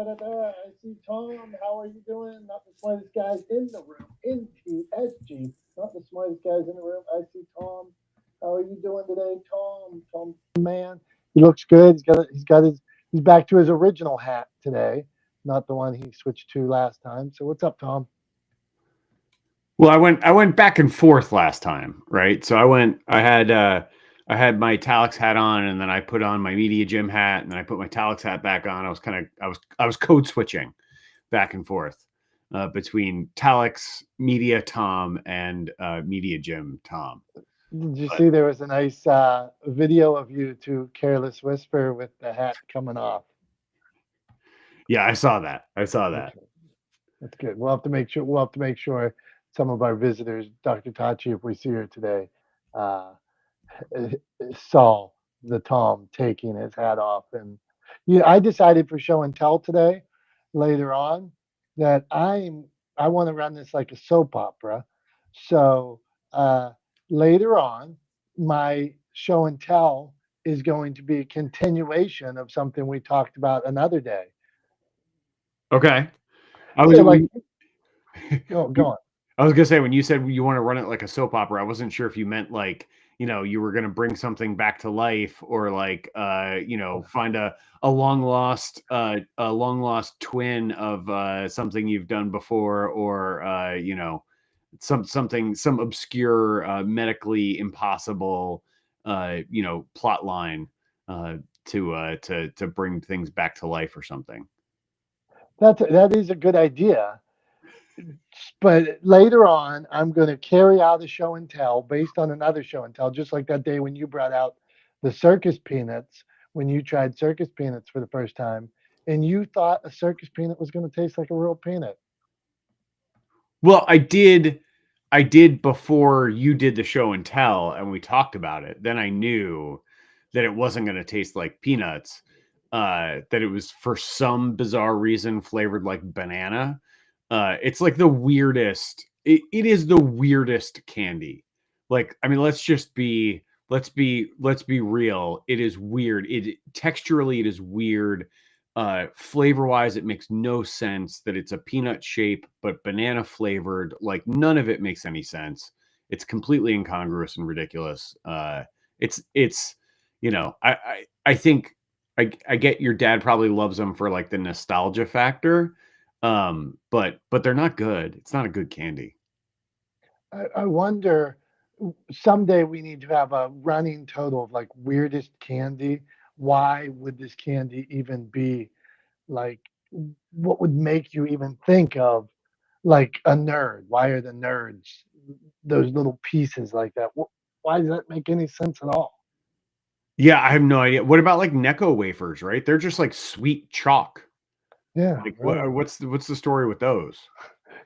Da-da-da-da-da. I see Tom. How are you doing? Not the smartest guys in the room. NTSG. Not the smartest guys in the room. I see Tom. How are you doing today, Tom? Tom, man, he looks good. He's back to his original hat today, not the one he switched to last time. So what's up, Tom? Well, I went back and forth last time, right? So I had my Talex hat on, and then I put on my Media Gym hat, and then I put my Talex hat back on. I was code switching back and forth between Talex Media Tom and Media Gym Tom. Did you see there was a nice video of you to Careless Whisper with the hat coming off? Yeah, I saw that. That's good. We'll have to make sure some of our visitors, Dr. Tachi, if we see her today, saw the Tom taking his hat off. And I decided for show and tell today, later on, that I want to run this like a soap opera. So later on, my show and tell is going to be a continuation of something we talked about another day. Okay. Go on. I was gonna say, when you said you want to run it like a soap opera, I wasn't sure if you meant like, you were gonna bring something back to life, or like find a long lost twin of something you've done before, or some obscure medically impossible plot line to bring things back to life or something. That is a good idea. But later on, I'm going to carry out a show and tell based on another show and tell, just like that day when you brought out the circus peanuts, when you tried circus peanuts for the first time, and you thought a circus peanut was going to taste like a real peanut. Well, I did before you did the show and tell, and we talked about it. Then I knew that it wasn't going to taste like peanuts, that it was for some bizarre reason flavored like banana. It's like the weirdest. It is the weirdest candy. Like, I mean, let's be real. It is weird. Texturally, it is weird. Flavor wise, it makes no sense that it's a peanut shape but banana flavored. Like, none of it makes any sense. It's completely incongruous and ridiculous. It's I think I get your dad probably loves them for like the nostalgia factor. But they're not good. It's not a good candy. I wonder, someday we need to have a running total of like weirdest candy. Why would this candy even be like, what would make you even think of like a nerd? Why are the nerds those little pieces like that? Why does that make any sense at all? Yeah, I have no idea. What about like Necco wafers, right? They're just like sweet chalk. Yeah. Like, what's the story with those?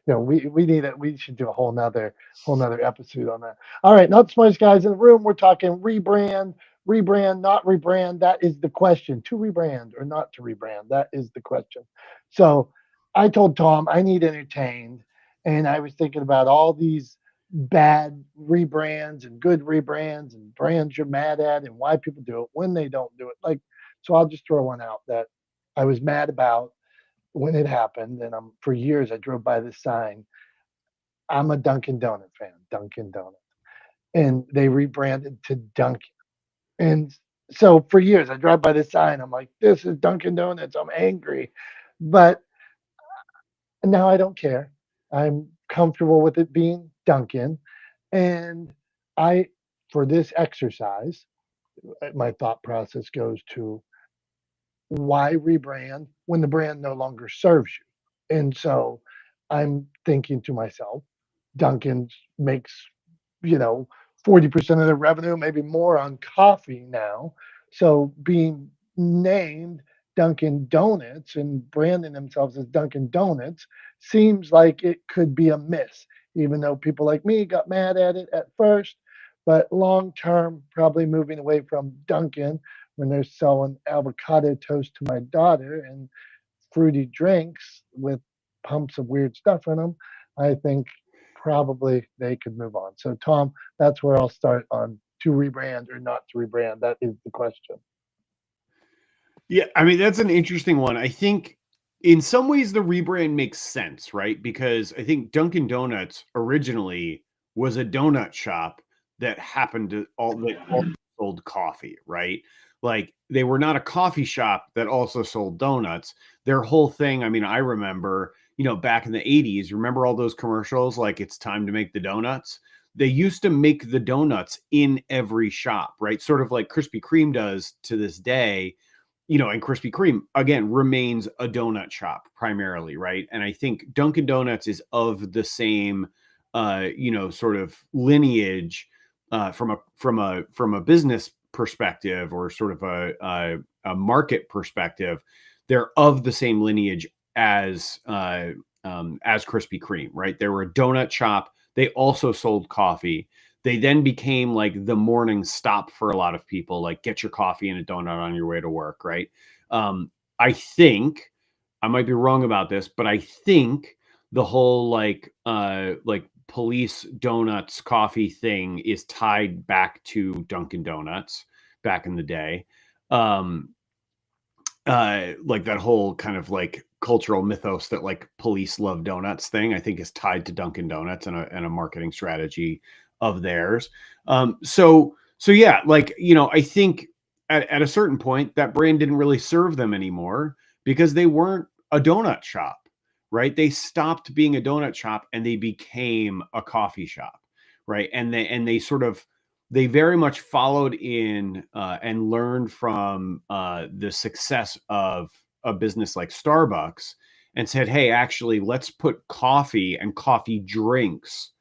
We should do a whole nother episode on that. All right, not the smartest guys in the room. We're talking rebrand, not rebrand. That is the question. To rebrand or not to rebrand? That is the question. So I told Tom I need entertained, and I was thinking about all these bad rebrands and good rebrands and brands you're mad at and why people do it when they don't do it. Like, so I'll just throw one out that I was mad about when it happened, and for years I drove by this sign. I'm a Dunkin' Donut fan, Dunkin' Donuts, and they rebranded to Dunkin'. And so for years I drive by this sign. I'm like, this is Dunkin' Donuts. I'm angry, but now I don't care. I'm comfortable with it being Dunkin', and for this exercise, my thought process goes to, why rebrand when the brand no longer serves you? And so I'm thinking to myself, Dunkin' makes, 40% of their revenue, maybe more, on coffee now. So being named Dunkin' Donuts and branding themselves as Dunkin' Donuts seems like it could be a miss, even though people like me got mad at it at first. But long term, probably moving away from Dunkin' when they're selling avocado toast to my daughter and fruity drinks with pumps of weird stuff in them, I think probably they could move on. So, Tom, that's where I'll start on to rebrand or not to rebrand. That is the question. Yeah, I mean, that's an interesting one. I think in some ways the rebrand makes sense, right? Because I think Dunkin' Donuts originally was a donut shop that happened to all sold coffee, right? Like they were not a coffee shop that also sold donuts. Their whole thing, I mean, I remember, back in the 80s, remember all those commercials like it's time to make the donuts? They used to make the donuts in every shop, right? Sort of like Krispy Kreme does to this day, and Krispy Kreme again remains a donut shop primarily, right? And I think Dunkin' Donuts is of the same, sort of lineage from a business perspective or sort of a market perspective. They're of the same lineage as Krispy Kreme, right? They were a donut shop. They also sold coffee. They then became like the morning stop for a lot of people, like get your coffee and a donut on your way to work, right? I think I might be wrong about this, but I think the whole like police donuts coffee thing is tied back to Dunkin' Donuts back in the day. Like that whole kind of like cultural mythos that like police love donuts thing, I think is tied to Dunkin' Donuts and a marketing strategy of theirs. So yeah, like, I think at a certain point that brand didn't really serve them anymore because they weren't a donut shop, right? They stopped being a donut shop and they became a coffee shop, right? And they sort of they very much followed in and learned from the success of a business like Starbucks and said, hey, actually, let's put coffee and coffee drinks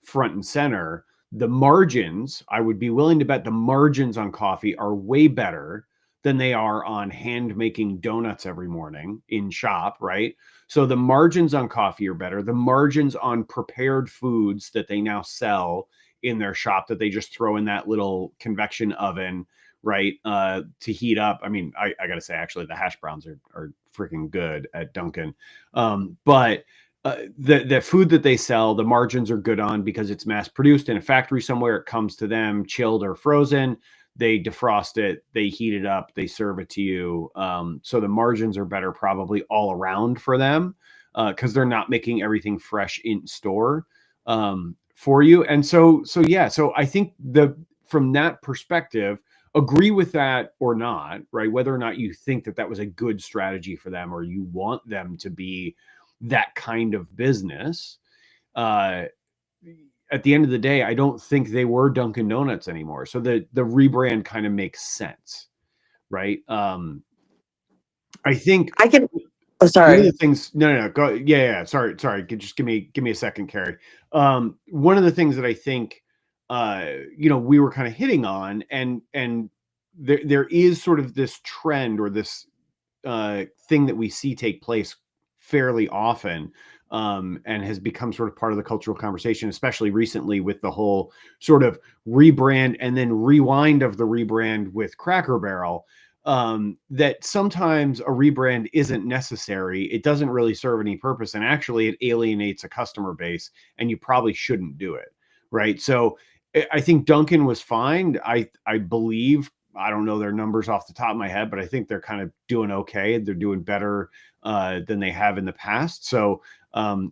front and center. The margins, I would be willing to bet the margins on coffee are way better than they are on hand making donuts every morning in shop, right? So the margins on coffee are better. The margins on prepared foods that they now sell in their shop that they just throw in that little convection oven, right, to heat up. I mean, I got to say, actually, the hash browns are freaking good at Dunkin'. But the food that they sell, the margins are good on because it's mass produced in a factory somewhere. It comes to them chilled or frozen. They defrost it, they heat it up, they serve it to you. So the margins are better probably all around for them because they're not making everything fresh in store for you. And so yeah, so I think from that perspective, agree with that or not, right? Whether or not you think that was a good strategy for them or you want them to be that kind of business. At the end of the day, I don't think they were Dunkin' Donuts anymore. So the rebrand kind of makes sense, right? I think I can. Oh, one of sorry. the things. No, go. Yeah. Sorry. Just give me a second, Carrie. One of the things that I think, we were kind of hitting on, and there is sort of this trend or this thing that we see take place fairly often, and has become sort of part of the cultural conversation, especially recently with the whole sort of rebrand and then rewind of the rebrand with Cracker Barrel. That sometimes a rebrand isn't necessary. It doesn't really serve any purpose. And actually it alienates a customer base and you probably shouldn't do it. Right. So I think Dunkin' was fine. I believe, I don't know their numbers off the top of my head, but I think they're kind of doing okay. They're doing better than they have in the past. So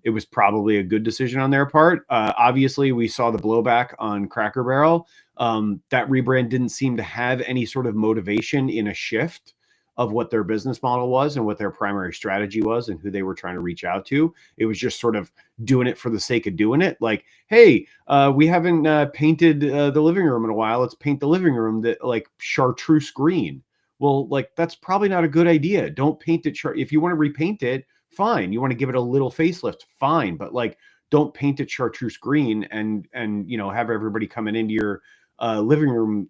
it was probably a good decision on their part. Obviously, we saw the blowback on Cracker Barrel. That rebrand didn't seem to have any sort of motivation in a shift of what their business model was and what their primary strategy was and who they were trying to reach out to. It was just sort of doing it for the sake of doing it. Like, hey, we haven't painted the living room in a while. Let's paint the living room that like chartreuse green. Well, like that's probably not a good idea. Don't paint it. If you want to repaint it, fine. You want to give it a little facelift, fine. But like, don't paint it chartreuse green and have everybody coming into your living room,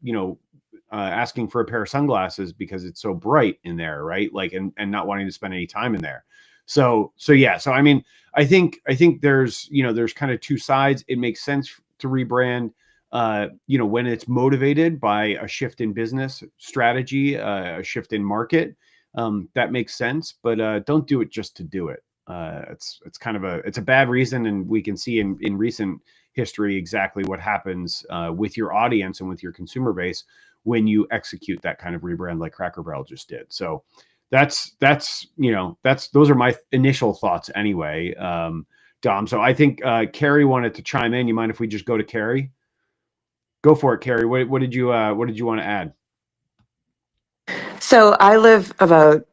asking for a pair of sunglasses because it's so bright in there, right? Like, and not wanting to spend any time in there. So yeah. So I mean, I think there's kind of two sides. It makes sense to rebrand, when it's motivated by a shift in business strategy, a shift in market. That makes sense, but don't do it just to do it. It's kind of it's a bad reason, and we can see in recent history exactly what happens with your audience and with your consumer base when you execute that kind of rebrand like Cracker Barrel just did. So those are my initial thoughts anyway, Dom. So I think Carrie wanted to chime in. You mind if we just go to Carrie? Go for it, Carrie. What did you want to add? So I live about,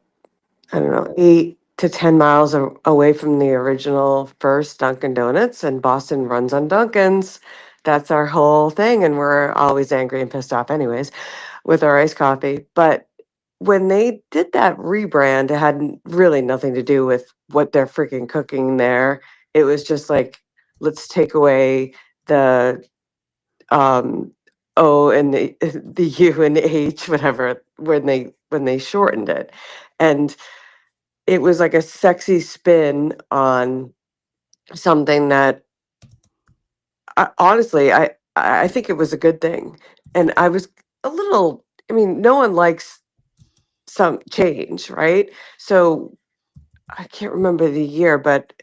I don't know, 8 to 10 miles away from the original first Dunkin' Donuts, and Boston runs on Dunkins. That's our whole thing, and we're always angry and pissed off anyways with our iced coffee. But when they did that rebrand, it had really nothing to do with what they're freaking cooking there. It was just like, let's take away the O and the U and the H, whatever, when they shortened it. And it was like a sexy spin on something that honestly, I think it was a good thing. And I was a little, I mean, no one likes some change, right? So I can't remember the year, but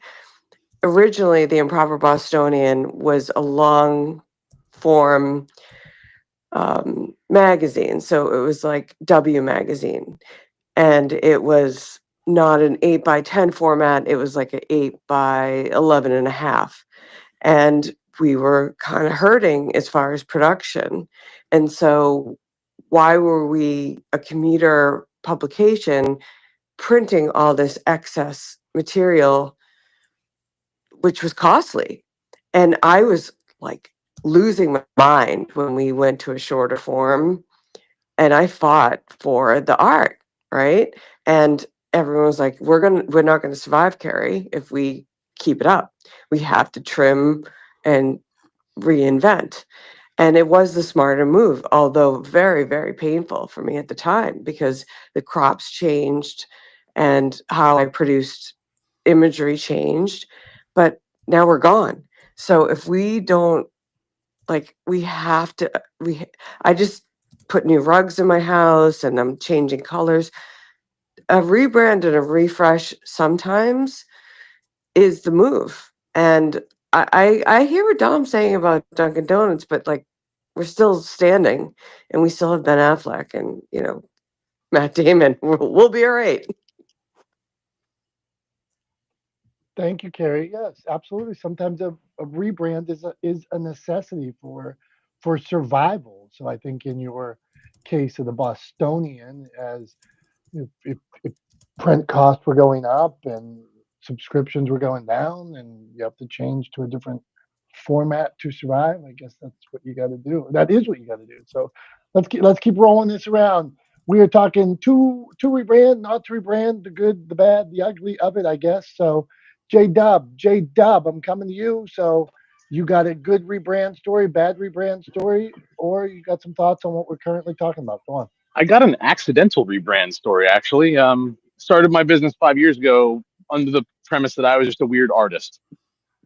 originally the Improper Bostonian was a long form magazine. So it was like W magazine, and it was not an 8 by 10 format. It was like an 8 by 11.5. And we were kind of hurting as far as production. And so why were we a commuter publication printing all this excess material, which was costly? And I was like losing my mind when we went to a shorter form, and I fought for the art, right? And everyone was like, we're not gonna survive, Carrie, if we keep it up. We have to trim and reinvent. And it was the smarter move, although very, very painful for me at the time, because the crops changed and how I produced imagery changed. But now we're gone. So if we don't, like, we have to, I just put new rugs in my house and I'm changing colors. A rebrand and a refresh sometimes is the move. And I hear what Dom's saying about Dunkin' Donuts, but like, we're still standing, and we still have Ben Affleck and, Matt Damon. We'll be all right. Thank you, Carrie. Yes, absolutely. Sometimes a rebrand is a necessity for survival. So I think in your case of the Bostonian, as if print costs were going up and subscriptions were going down, and you have to change to a different format to survive, I guess that's what you got to do. That is what you got to do. So let's keep rolling this around. We are talking to rebrand, not to rebrand, the good, the bad, the ugly of it, I guess. So J Dub, I'm coming to you. So you got a good rebrand story, bad rebrand story, or you got some thoughts on what we're currently talking about? Go on. I got an accidental rebrand story actually. Started my business 5 years ago under the premise that I was just a weird artist,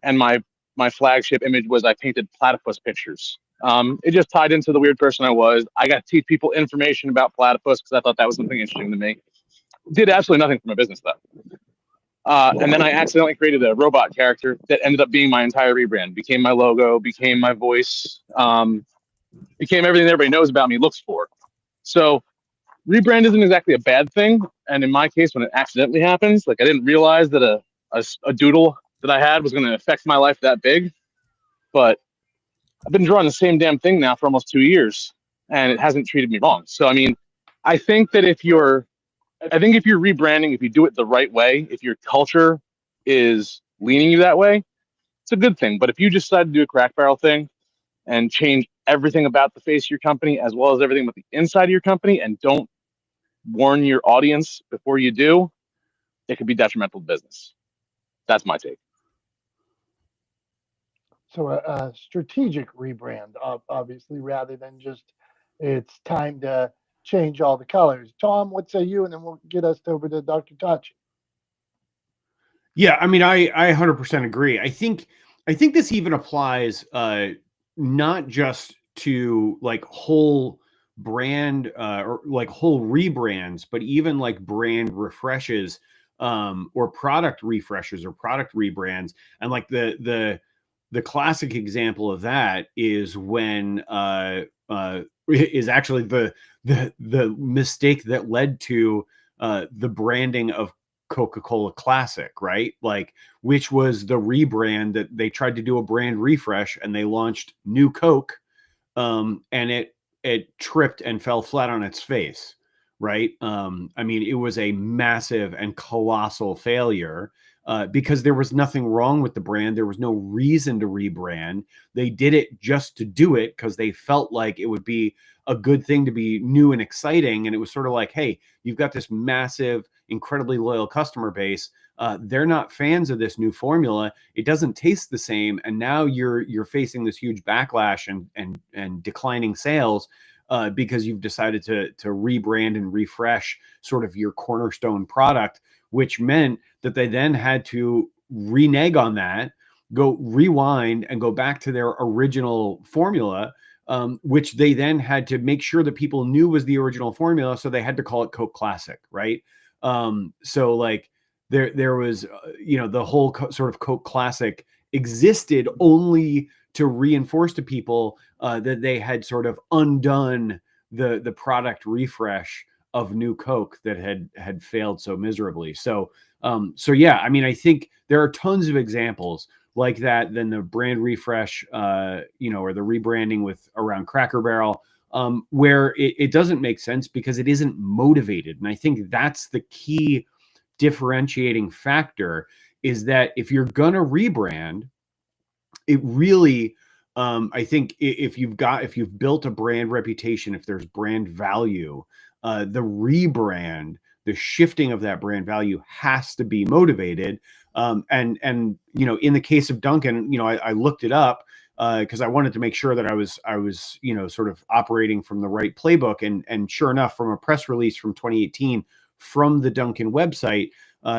and my flagship image was I painted platypus pictures. It just tied into the weird person I was. I got to teach people information about platypus because I thought that was something interesting to me. Did absolutely nothing for my business though. And then I accidentally created a robot character that ended up being my entire rebrand. Became my logo, became my voice, became everything that everybody knows about me looks for. So rebrand isn't exactly a bad thing. And in my case, when it accidentally happens, like I didn't realize that a doodle that I had was going to affect my life that big. But I've been drawing the same damn thing now for almost 2 years, and it hasn't treated me wrong. So, I mean, I think if you're rebranding, if you do it the right way, if your culture is leaning you that way, it's a good thing. But if you decide to do a crack barrel thing and change everything about the face of your company as well as everything about the inside of your company and don't warn your audience before you do, it could be detrimental to business. That's my take. So a strategic rebrand, obviously, rather than just it's time to change all the colors. Tom, what say you? And then we'll get us over to Dr. Tachi. Yeah, I mean, I 100% agree. I think this even applies not just to like whole brand or like whole rebrands, but even like brand refreshes or product refreshes or product rebrands. And like the classic example of that is when is actually the mistake that led to the branding of Coca-Cola Classic, right? Like, which was the rebrand that they tried to do a brand refresh and they launched New Coke, and it tripped and fell flat on its face, right? I mean, it was a massive and colossal failure because there was nothing wrong with the brand. There was no reason to rebrand. They did it just to do it because they felt like it would be a good thing to be new and exciting. And it was sort of like, hey, you've got this massive, incredibly loyal customer base. They're not fans of this new formula. It doesn't taste the same, and now you're facing this huge backlash and declining sales because you've decided to rebrand and refresh sort of your cornerstone product, which meant that they then had to renege on that, go rewind and go back to their original formula, which they then had to make sure that people knew was the original formula. So they had to call it Coke Classic, right? So like there was, the whole sort of Coke Classic existed only to reinforce to people that they had sort of undone the product refresh of New Coke that had failed so miserably. So yeah, I mean, I think there are tons of examples like that. Then the brand refresh, or the rebranding with around Cracker Barrel, where it doesn't make sense because it isn't motivated. And I think that's the key differentiating factor, is that if you're gonna rebrand, it really, I think if you've built a brand reputation, if there's brand value, the rebrand, the shifting of that brand value has to be motivated. And in the case of Dunkin, I looked it up because I wanted to make sure that I was sort of operating from the right playbook. And sure enough, from a press release from 2018 from the Dunkin website,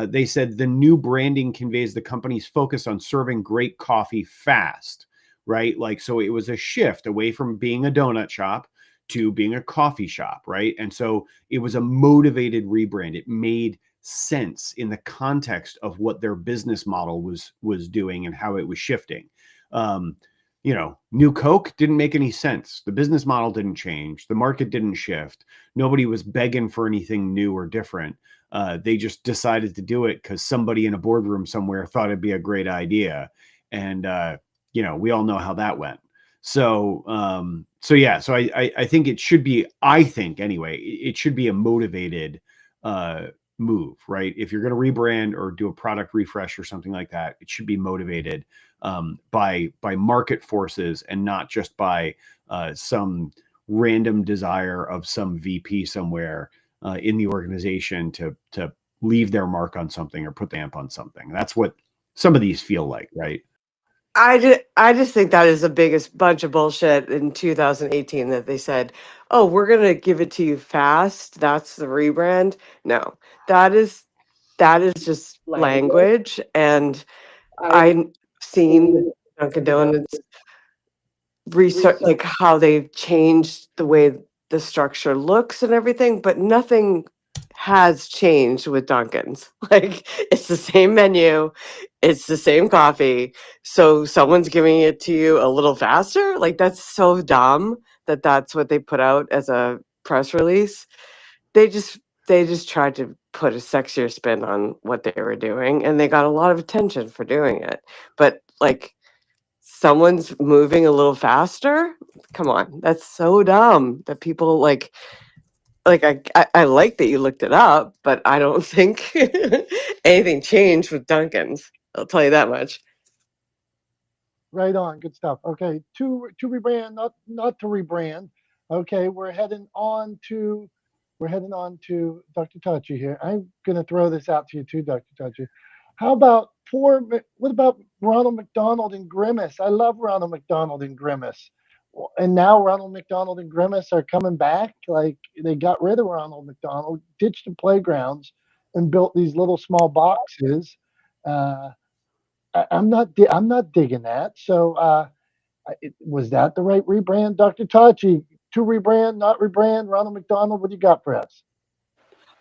they said the new branding conveys the company's focus on serving great coffee fast, right? Like, so it was a shift away from being a donut shop to being a coffee shop, right? And so it was a motivated rebrand. It made sense in the context of what their business model was doing and how it was shifting. New Coke didn't make any sense. The business model didn't change. The market didn't shift. Nobody was begging for anything new or different. They just decided to do it because somebody in a boardroom somewhere thought it'd be a great idea. And, we all know how that went. So I think it should be, it should be a motivated move, right? If you're going to rebrand or do a product refresh or something like that, it should be motivated by market forces and not just by some random desire of some VP somewhere in the organization to leave their mark on something or put the amp on something. That's what some of these feel like, right? I just think that is the biggest bunch of bullshit in 2018 that they said, "Oh, we're going to give it to you fast. That's the rebrand." No. That is just language, and I've seen Dunkin' Donuts research, like how they've changed the way the structure looks and everything, but nothing has changed with Dunkin's. Like, it's the same menu, it's the same coffee. So someone's giving it to you a little faster. Like, that's so dumb that that's what they put out as a press release. They just tried to put a sexier spin on what they were doing, and they got a lot of attention for doing it. But like, someone's moving a little faster. Come on, that's so dumb that people like I like that you looked it up, but I don't think anything changed with Dunkin's. I'll tell you that much. Right on. Good stuff. Okay. To rebrand, not to rebrand. Okay. We're heading on to Dr. Tachi here. I'm going to throw this out to you too, Dr. Tachi. What about Ronald McDonald and Grimace? I love Ronald McDonald and Grimace. And now Ronald McDonald and Grimace are coming back. Like, they got rid of Ronald McDonald, ditched the playgrounds, and built these little small boxes. I'm not digging that. So was that the right rebrand, Dr. Tachi? To rebrand, not rebrand. Ronald McDonald, what do you got for us?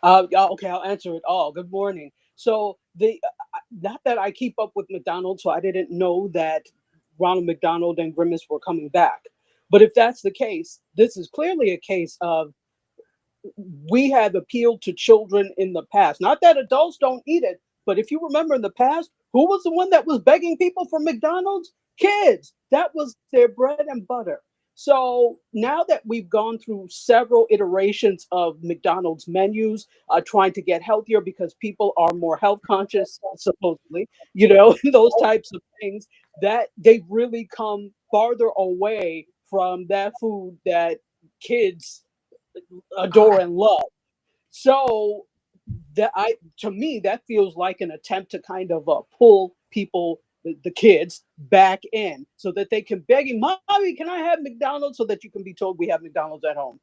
Okay, I'll answer it all. Good morning. So not that I keep up with McDonald's, so I didn't know that Ronald McDonald and Grimace were coming back. But if that's the case, this is clearly a case of we have appealed to children in the past. Not that adults don't eat it, but if you remember in the past, who was the one that was begging people for McDonald's? Kids. That was their bread and butter. So now that we've gone through several iterations of McDonald's menus, trying to get healthier because people are more health conscious, supposedly, those types of things, that they've really come farther away from that food that kids adore and love. So to me, that feels like an attempt to kind of pull people, the kids, back in so that they can beg him, Mommy, can I have McDonald's? So that you can be told we have McDonald's at home.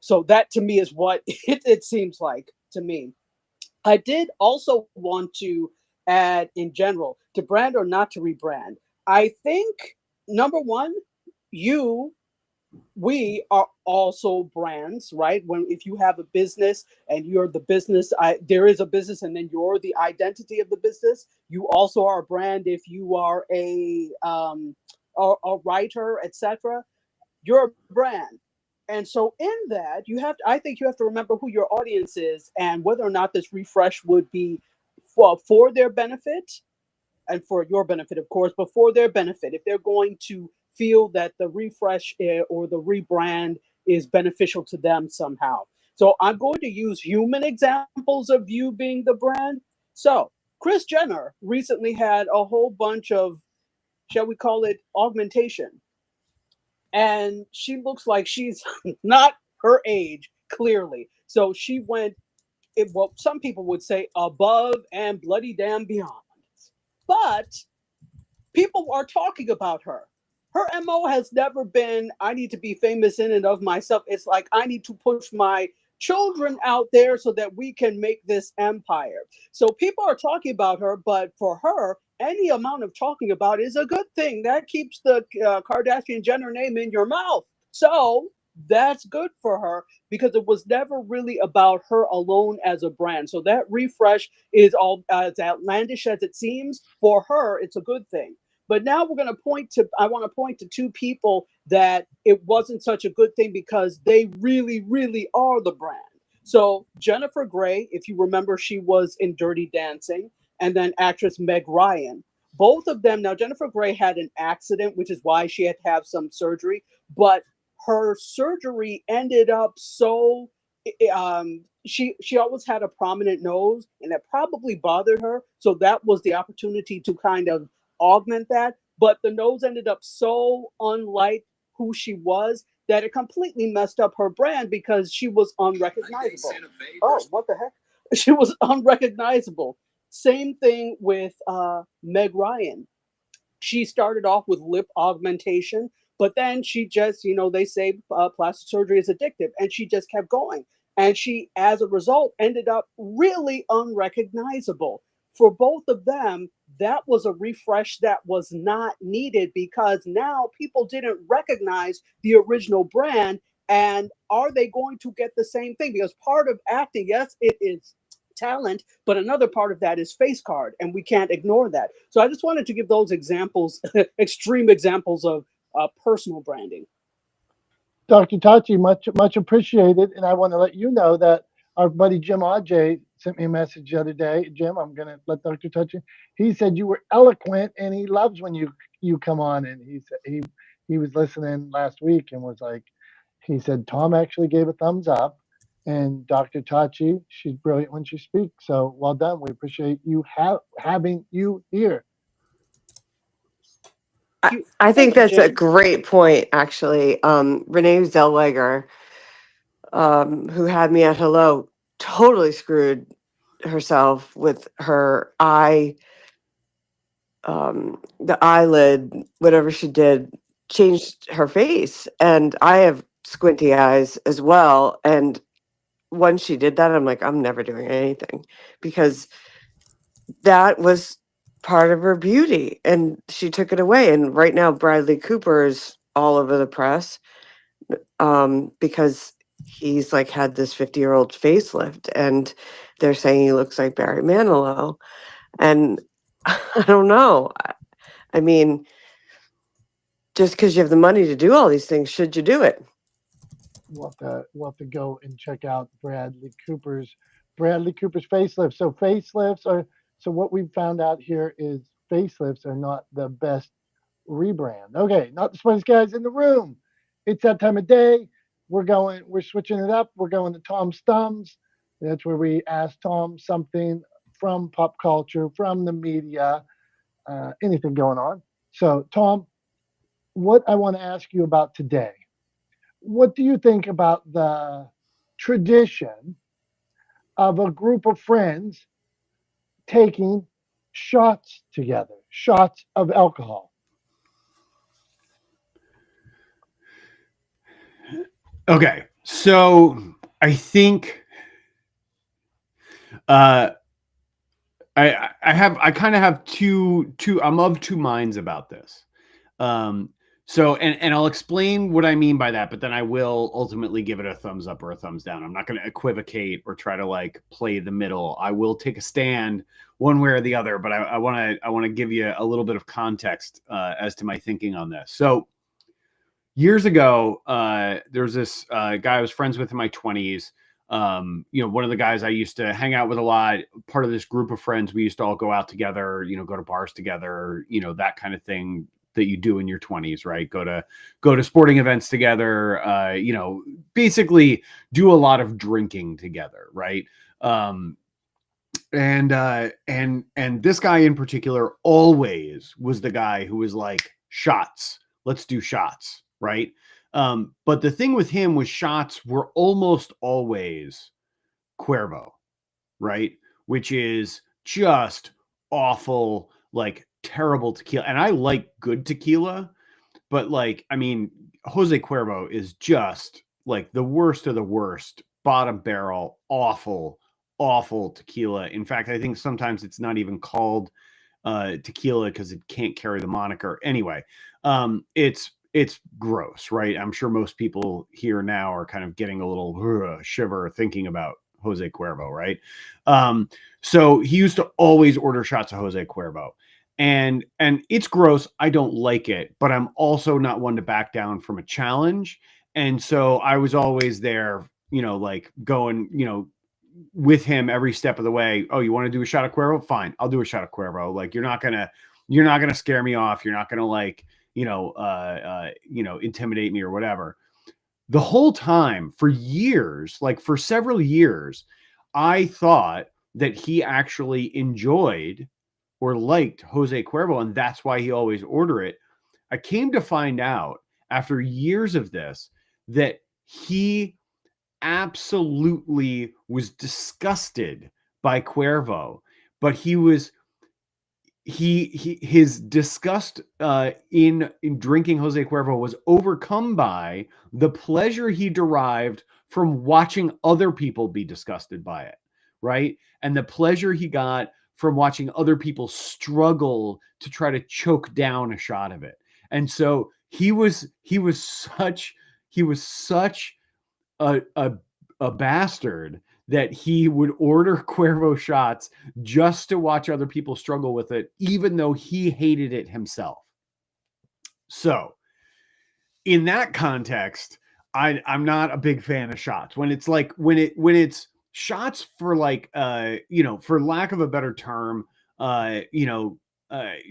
So that to me is what it seems like to me. I did also want to add in general, to brand or not to rebrand. I think number one, we are also brands, right? If you have a business and you're the business, there is a business and then you're the identity of the business. You also are a brand if you are a writer, etc. You're a brand. And so in that, I think you have to remember who your audience is and whether or not this refresh would be for their benefit and for your benefit, of course, but for their benefit. If they're going to feel that the refresh or the rebrand is beneficial to them somehow. So I'm going to use human examples of you being the brand. So Kris Jenner recently had a whole bunch of, shall we call it, augmentation. And she looks like she's not her age, clearly. So she went, what some people would say, above and bloody damn beyond. But people are talking about her. Her MO has never been, I need to be famous in and of myself. It's like, I need to push my children out there so that we can make this empire. So people are talking about her, but for her, any amount of talking about is a good thing. That keeps the Kardashian Jenner name in your mouth. So that's good for her because it was never really about her alone as a brand. So that refresh is all as outlandish as it seems. For her, it's a good thing. But now I want to point to two people that it wasn't such a good thing because they really, really are the brand. So Jennifer Grey, if you remember, she was in Dirty Dancing, and then actress Meg Ryan. Both of them, now Jennifer Grey had an accident, which is why she had to have some surgery, but her surgery ended up so, she always had a prominent nose and that probably bothered her. So that was the opportunity to kind of augment that, but the nose ended up so unlike who she was that it completely messed up her brand because she was unrecognizable. Oh, what the heck? She was unrecognizable. Same thing with Meg Ryan. She started off with lip augmentation, but then she just, they say plastic surgery is addictive, and she just kept going. And she, as a result, ended up really unrecognizable. For both of them, that was a refresh that was not needed because now people didn't recognize the original brand. And are they going to get the same thing? Because part of acting, yes, it is talent, but another part of that is face card, and we can't ignore that. So I just wanted to give those examples, extreme examples of personal branding. Dr. Tachi, much appreciated. And I want to let you know that our buddy Jim Ajay sent me a message the other day. Jim, I'm going to let Dr. Tachi. He said you were eloquent, and he loves when you come on. And he said he was listening last week and was like, he said Tom actually gave a thumbs up, and Dr. Tachi, she's brilliant when she speaks. So well done. We appreciate you having you here. I think that's a great point, actually. Renee Zellweger, who had me at Hello, totally screwed herself with her eye, the eyelid, whatever she did, changed her face. And I have squinty eyes as well. And once she did that, I'm like, I'm never doing anything because that was part of her beauty and she took it away. And right now Bradley Cooper is all over the press because he's like had this 50-year-old facelift and they're saying he looks like Barry Manilow. And I don't know. I mean, just because you have the money to do all these things, should you do it? we'll have to go and check out Bradley Cooper's facelifts. So facelifts are so what we've found out here is facelifts are not the best rebrand. Okay, not the smartest guys in the room. It's that time of day. We're switching it up. We're going to Tom Stums. That's where we ask Tom something from pop culture, from the media, anything going on. So, Tom, what I want to ask you about today, what do you think about the tradition of a group of friends taking shots together, shots of alcohol? Okay, so I think I kind of have two I'm of two minds about this. So and I'll explain what I mean by that, but then I will ultimately give it a thumbs up or a thumbs down. I'm not going to equivocate or try to like play the middle. I will take a stand one way or the other, but I want to give you a little bit of context as to my thinking on this. So years ago, there's this guy I was friends with in my 20s. One of the guys I used to hang out with a lot, part of this group of friends. We used to all go out together, go to bars together, that kind of thing that you do in your 20s, right? Go to sporting events together, basically do a lot of drinking together, right? And this guy in particular always was the guy who was like, shots, let's do shots, right? But the thing with him was shots were almost always Cuervo, right? Which is just awful, like terrible tequila. And I like good tequila, but like, I mean, Jose Cuervo is just like the worst of the worst, bottom barrel, awful, awful tequila. In fact, I think sometimes it's not even called tequila because it can't carry the moniker. Anyway, it's gross, right? I'm sure most people here now are kind of getting a little shiver thinking about Jose Cuervo, right? So he used to always order shots of Jose Cuervo. And it's gross. I don't like it, but I'm also not one to back down from a challenge. And so I was always there, like going, with him every step of the way. Oh, you want to do a shot of Cuervo? Fine, I'll do a shot of Cuervo. Like you're not gonna scare me off. You're not gonna like, intimidate me or whatever. The whole time for years, like for several years, I thought that he actually enjoyed or liked Jose Cuervo, and that's why he always ordered it. I came to find out after years of this that he absolutely was disgusted by Cuervo, but his disgust in drinking Jose Cuervo was overcome by the pleasure he derived from watching other people be disgusted by it, right? And the pleasure he got from watching other people struggle to try to choke down a shot of it. And so he was such a bastard that he would order Cuervo shots just to watch other people struggle with it, even though he hated it himself. So in that context, I'm not a big fan of shots. When it's like when it's shots for like for lack of a better term,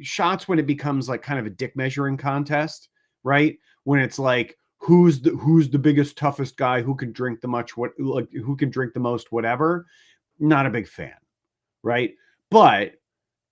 shots when it becomes like kind of a dick measuring contest, right? When it's like who's the biggest, toughest guy, who can drink the who can drink the most, whatever. Not a big fan, right? But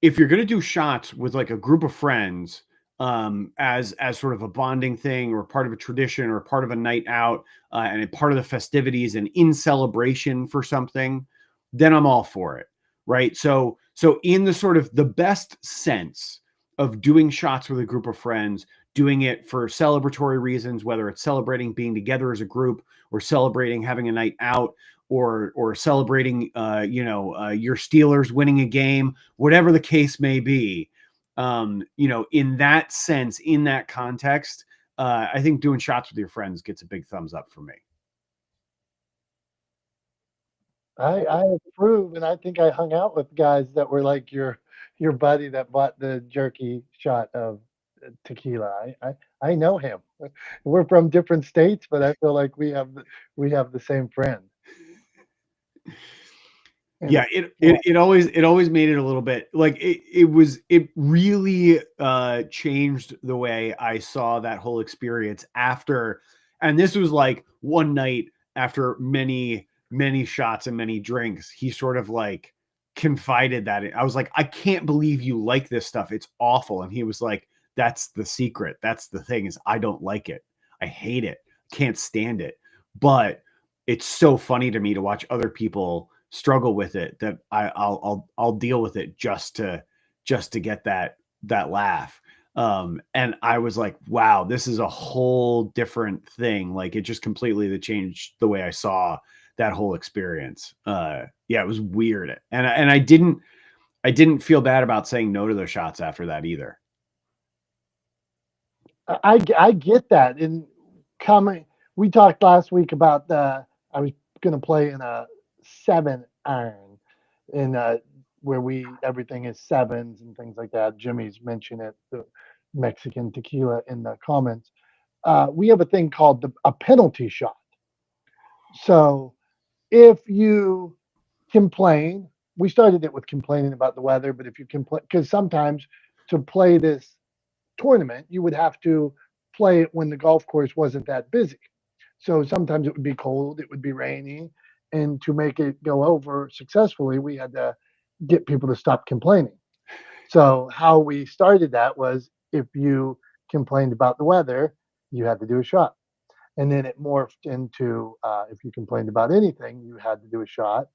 if you're gonna do shots with like a group of friends, as sort of a bonding thing or part of a tradition or part of a night out, and a part of the festivities and in celebration for something, then I'm all for it, right? So in the sort of the best sense of doing shots with a group of friends, doing it for celebratory reasons, whether it's celebrating being together as a group or celebrating having a night out or celebrating your Steelers winning a game, whatever the case may be, in that sense, in that context, I think doing shots with your friends gets a big thumbs up for me. I approve, and I think I hung out with guys that were like your buddy that bought the jerky shot of tequila. I know him. We're from different states, but I feel like we have the same friend. And Yeah, it always made it a little bit like it really changed the way I saw that whole experience after. And this was like one night after many shots and many drinks, he sort of like confided that I was like, I can't believe you like this stuff, it's awful. And he was like, that's the secret, that's the thing, is I don't like it, I hate it, can't stand it. But it's so funny to me to watch other people struggle with it that I'll deal with it just to get that laugh. And I was like, wow, this is a whole different thing. Like, it just completely changed the way I saw that whole experience. Yeah, it was weird. And I didn't feel bad about saying no to those shots after that either. I get that. And we talked last week about I was going to play in a 7-iron in where everything is sevens and things like that. Jimmy's mentioned it, the Mexican tequila in the comments. We have a thing called a penalty shot. So if you complain, we started it with complaining about the weather, but if you complain, because sometimes to play this tournament, you would have to play it when the golf course wasn't that busy. So sometimes it would be cold, it would be rainy, and to make it go over successfully, we had to get people to stop complaining. So how we started that was if you complained about the weather, you had to do a shot. And then it morphed into if you complained about anything, you had to do a shot.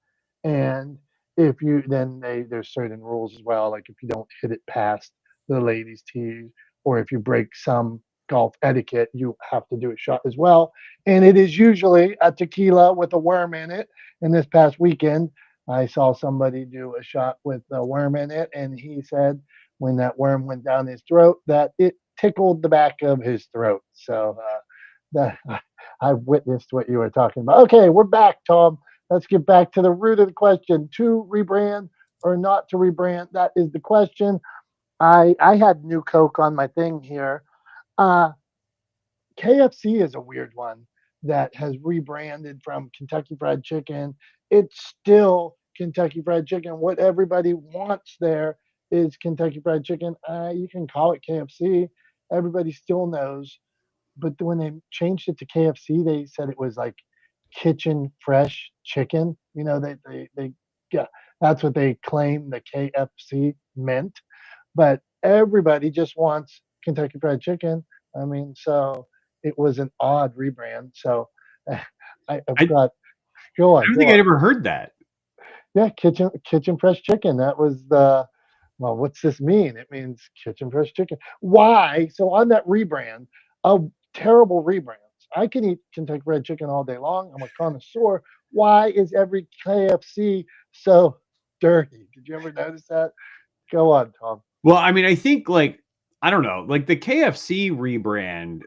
And if you there's certain rules as well, like if you don't hit it past the ladies' tee, or if you break some golf etiquette, you have to do a shot as well. And it is usually a tequila with a worm in it. And this past weekend, I saw somebody do a shot with a worm in it, and he said when that worm went down his throat that it tickled the back of his throat. So that I've witnessed what you were talking about. Okay, we're back, Tom. Let's get back to the root of the question. To rebrand or not to rebrand? That is the question. I had New Coke on my thing here. KFC is a weird one that has rebranded from Kentucky Fried Chicken. It's still Kentucky Fried Chicken. What everybody wants there is Kentucky Fried Chicken. You can call it KFC. Everybody still knows. But when they changed it to KFC, they said it was like kitchen fresh chicken. You know, they yeah, that's what they claim the KFC meant. But everybody just wants Kentucky Fried Chicken. I mean, so it was an odd rebrand. So I've got go on. I don't go think on. I'd ever heard that. Yeah, kitchen fresh chicken. That was the well. What's this mean? It means kitchen fresh chicken. Why? So on that rebrand, of terrible rebrands. I can eat Kentucky Fried Chicken all day long. I'm a connoisseur. Why is every KFC so dirty? Did you ever notice that? Go on, Tom. Well, I mean, I think like I don't know, like the KFC rebrand,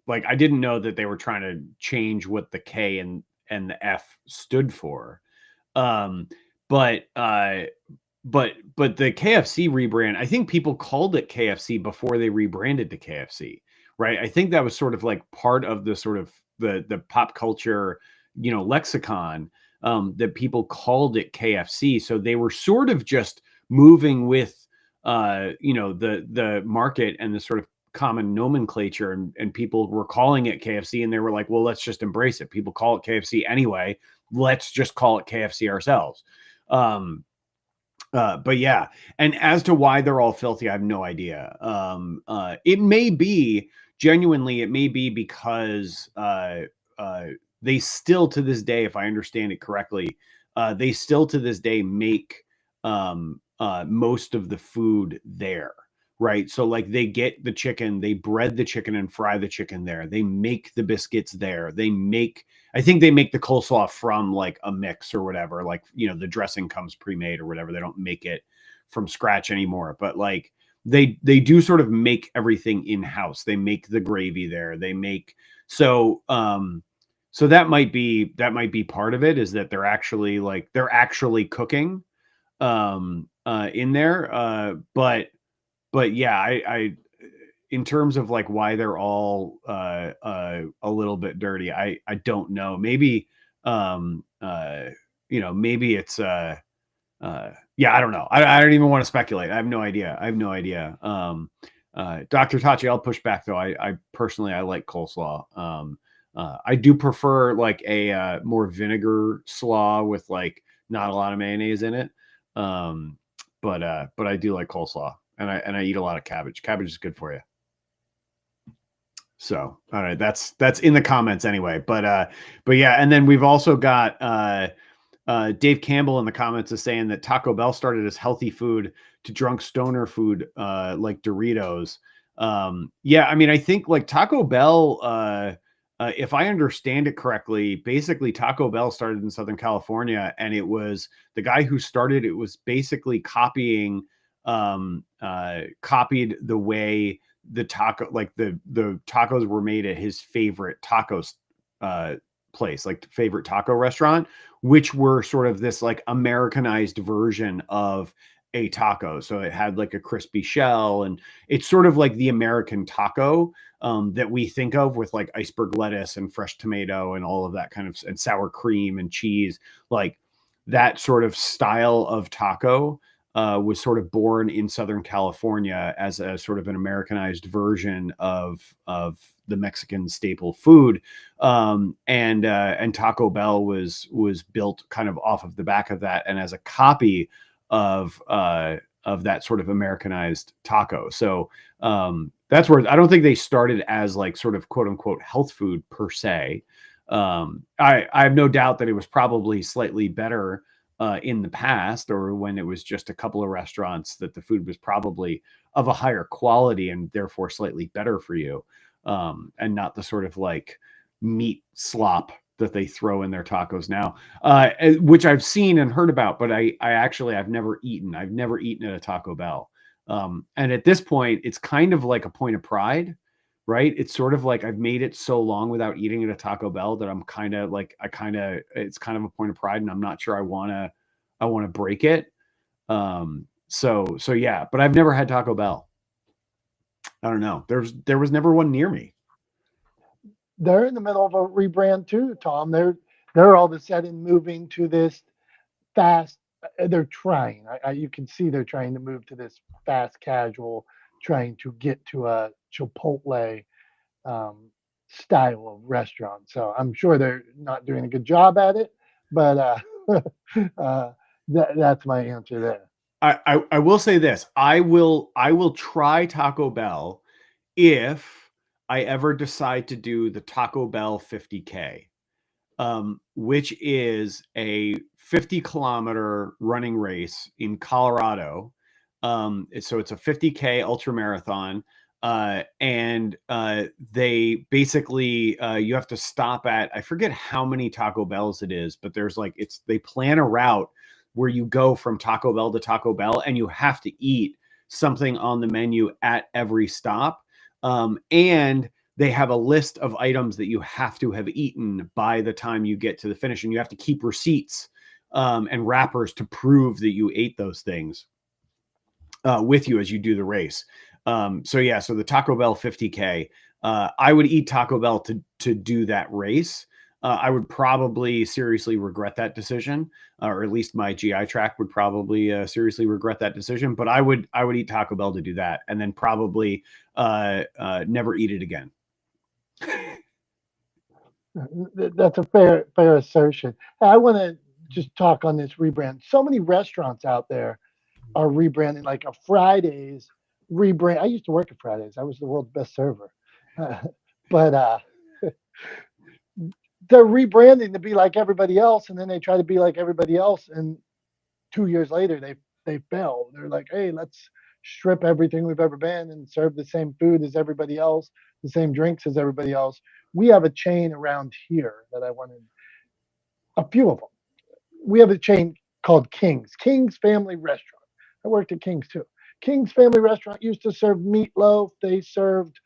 like I didn't know that they were trying to change what the K and the F stood for. Um, but the KFC rebrand, I think people called it KFC before they rebranded to KFC, right? I think that was sort of like part of the sort of the pop culture, lexicon, that people called it KFC. So they were sort of just moving with the market and the sort of common nomenclature, and people were calling it KFC, and they were like, well, let's just embrace it. People call it KFC anyway. Let's just call it KFC ourselves. But yeah, and as to why they're all filthy, I have no idea. It may be because they still to this day, if I understand it correctly, they still to this day make most of the food there, right? So like they get the chicken, they bread the chicken and fry the chicken there. They make the biscuits there. I think they make the coleslaw from like a mix or whatever. Like, the dressing comes pre-made or whatever. They don't make it from scratch anymore, but like they do sort of make everything in-house. They make the gravy there. So that might be part of it, is that they're actually cooking in there. But yeah, in terms of like why they're all a little bit dirty, I don't know. Maybe maybe it's yeah, I don't know. I don't even want to speculate. I have no idea. Dr. Tachi, I'll push back though. I personally I like coleslaw. I do prefer like a more vinegar slaw with like not a lot of mayonnaise in it. But I do like coleslaw, and I eat a lot of cabbage. Cabbage is good for you. So, all right, that's in the comments anyway. But yeah, and then we've also got Dave Campbell in the comments is saying that Taco Bell started as healthy food to drunk stoner food like Doritos. Yeah, I mean, I think like Taco Bell, if I understand it correctly, basically Taco Bell started in Southern California, and it was the guy who started it was basically copied the way the tacos were made at his favorite tacos place, like favorite taco restaurant, which were sort of this like Americanized version of a taco. So it had like a crispy shell, and it's sort of like the American taco that we think of with like iceberg lettuce and fresh tomato and all of that kind of, and sour cream and cheese. Like that sort of style of taco was sort of born in Southern California as a sort of an Americanized version of the Mexican staple food. And Taco Bell was built kind of off of the back of that, and as a copy of that sort of Americanized taco. So that's where I don't think they started as like sort of quote unquote health food per se. I have no doubt that it was probably slightly better in the past, or when it was just a couple of restaurants, that the food was probably of a higher quality and therefore slightly better for you, and not the sort of like meat slop that they throw in their tacos now, which I've seen and heard about, but I've never eaten. I've never eaten at a Taco Bell. And at this point, it's kind of like a point of pride, right? It's sort of like I've made it so long without eating at a Taco Bell that I'm kind of like, it's kind of a point of pride, and I'm not sure I want to break it. So yeah, but I've never had Taco Bell. I don't know. There was never one near me. They're in the middle of a rebrand too, Tom. They're all of a sudden moving to this fast. They're trying. You can see they're trying to move to this fast casual, trying to get to a Chipotle style of restaurant. So I'm sure they're not doing a good job at it, but that's my answer there. I will say this. I will try Taco Bell if I ever decide to do the Taco Bell 50K, which is a 50-kilometer running race in Colorado. So it's a 50K ultra marathon. And they basically, you have to stop at, I forget how many Taco Bells it is, but there's like, they plan a route where you go from Taco Bell to Taco Bell, and you have to eat something on the menu at every stop. And they have a list of items that you have to have eaten by the time you get to the finish, and you have to keep receipts and wrappers to prove that you ate those things with you as you do the race. So yeah, so the Taco Bell 50K, I would eat Taco Bell to do that race. I would probably seriously regret that decision, or at least my GI tract would probably seriously regret that decision. But I would eat Taco Bell to do that, and then probably never eat it again. That's a fair assertion. I want to just talk on this rebrand. So many restaurants out there are rebranding, like a Fridays rebrand. I used to work at Fridays. I was the world's best server, but they're rebranding to be like everybody else, and then they try to be like everybody else, and 2 years later they fail. They're like, hey, let's strip everything we've ever been and serve the same food as everybody else, the same drinks as everybody else. We have a chain around here that I wanted, a few of them. We have a chain called King's Family Restaurant. I worked at King's too. King's Family Restaurant used to serve meatloaf. They served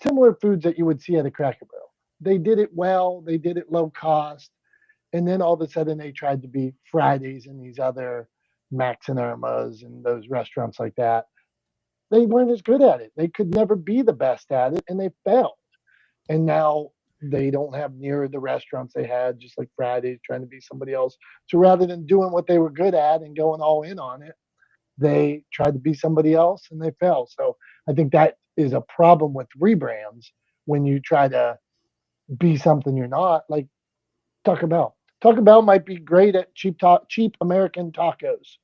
similar foods that you would see at a Cracker Barrel. They did it well. They did it low cost. And then all of a sudden they tried to be Fridays and these other Max and Irma's and those restaurants like that. they weren't as good at it. They could never be the best at it, and they failed. And now they don't have near the restaurants they had, just like Fridays, trying to be somebody else. So rather than doing what they were good at and going all in on it, they tried to be somebody else and they fell. So I think that is a problem with rebrands when you try to be something you're not. Like Taco Bell. Taco Bell might be great at cheap American tacos.